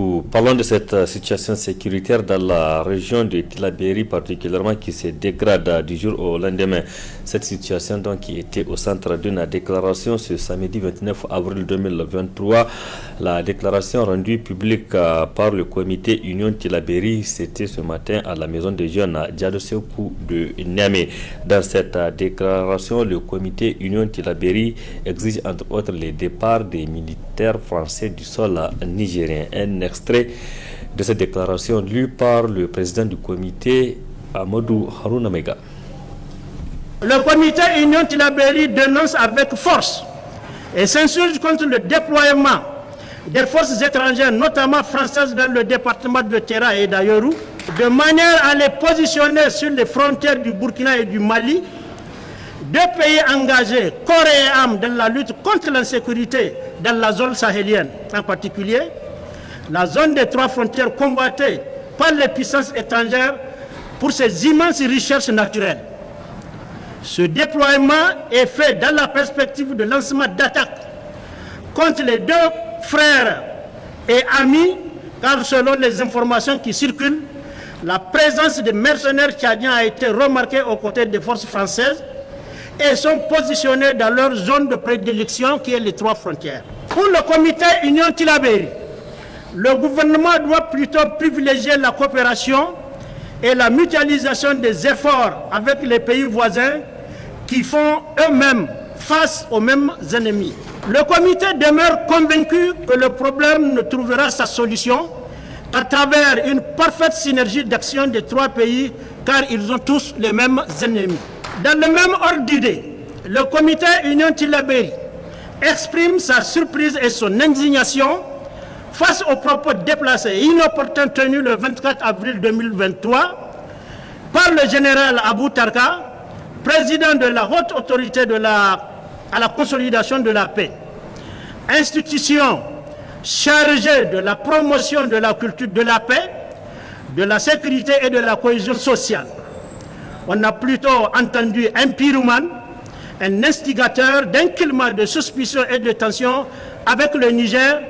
beaucoup. Parlons de cette situation sécuritaire dans la région de Tillabéri particulièrement qui se dégrade du jour au lendemain. Cette situation donc qui était au centre d'une déclaration ce samedi 29 avril 2023. La déclaration rendue publique par le comité Union Tillabéri, c'était ce matin à la maison des jeunes à Diadosekou de Niamey. Dans cette déclaration, le comité Union Tillabéri exige entre autres les départs des militaires français du sol nigérien. Un extrait de cette déclaration lu par le président du comité, Amadou Harouna Mega. Le comité Union Tillabéri dénonce avec force et s'insurge contre le déploiement des forces étrangères, notamment françaises, dans le département de Terra et d'Ayoru, de manière à les positionner sur les frontières du Burkina et du Mali, deux pays engagés corps et âme dans la lutte contre l'insécurité dans la zone sahélienne, en particulier la zone des trois frontières combattue par les puissances étrangères pour ses immenses richesses naturelles. Ce déploiement est fait dans la perspective de lancement d'attaques contre les deux frères et amis, car selon les informations qui circulent, la présence des mercenaires tchadiens a été remarquée aux côtés des forces françaises et sont positionnés dans leur zone de prédilection qui est les trois frontières. Pour le comité Union Tillabéri, le gouvernement doit plutôt privilégier la coopération et la mutualisation des efforts avec les pays voisins qui font eux-mêmes face aux mêmes ennemis. Le comité demeure convaincu que le problème ne trouvera sa solution à travers une parfaite synergie d'action des trois pays, car ils ont tous les mêmes ennemis. Dans le même ordre d'idée, le comité Union Tillabéri exprime sa surprise et son indignation face aux propos déplacés et inopportuns tenus le 24 avril 2023 par le général Abou Tarka, président de la haute autorité à la consolidation de la paix, institution chargée de la promotion de la culture de la paix, de la sécurité et de la cohésion sociale. On a plutôt entendu un pyromane, un instigateur d'un climat de suspicion et de tension avec le Niger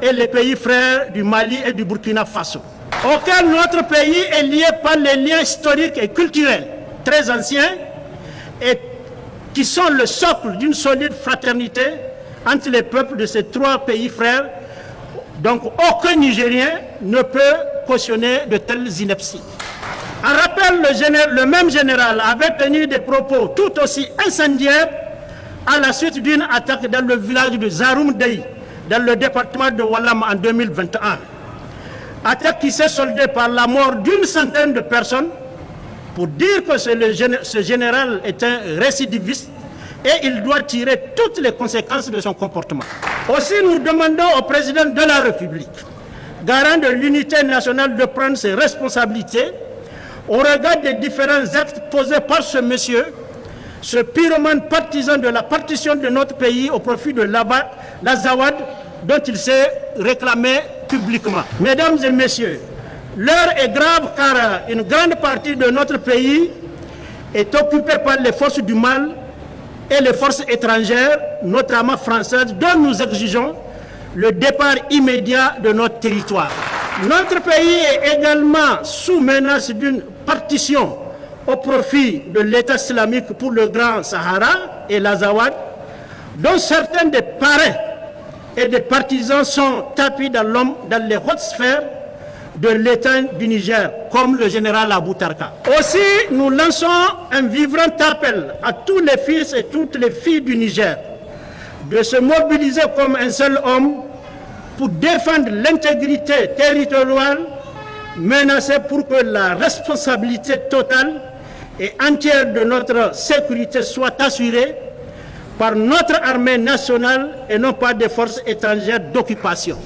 et les pays frères du Mali et du Burkina Faso, auquel notre pays est lié par les liens historiques et culturels très anciens et qui sont le socle d'une solide fraternité entre les peuples de ces trois pays frères. Donc aucun Nigérien ne peut cautionner de telles inepties. En rappel, le même général avait tenu des propos tout aussi incendiaires à la suite d'une attaque dans le village de Zaroum Dey, dans le département de Wallam en 2021. Attaque qui s'est soldée par la mort d'une centaine de personnes, pour dire que ce général est un récidiviste et il doit tirer toutes les conséquences de son comportement. Aussi, nous demandons au président de la République, garant de l'unité nationale, de prendre ses responsabilités au regard des différents actes posés par ce monsieur, ce pyromane partisan de la partition de notre pays au profit de l'Azawad dont il s'est réclamé publiquement. Mesdames et messieurs, l'heure est grave car une grande partie de notre pays est occupée par les forces du mal et les forces étrangères, notamment françaises, dont nous exigeons le départ immédiat de notre territoire. Notre pays est également sous menace d'une partition au profit de l'État islamique pour le Grand Sahara et l'Azawad, dont certains des parrains et des partisans sont tapis dans les hautes sphères de l'État du Niger, comme le général Abou Tarka. Aussi, nous lançons un vibrant appel à tous les fils et toutes les filles du Niger de se mobiliser comme un seul homme pour défendre l'intégrité territoriale menacée, pour que la responsabilité totale et entière de notre sécurité soit assurée par notre armée nationale et non pas des forces étrangères d'occupation.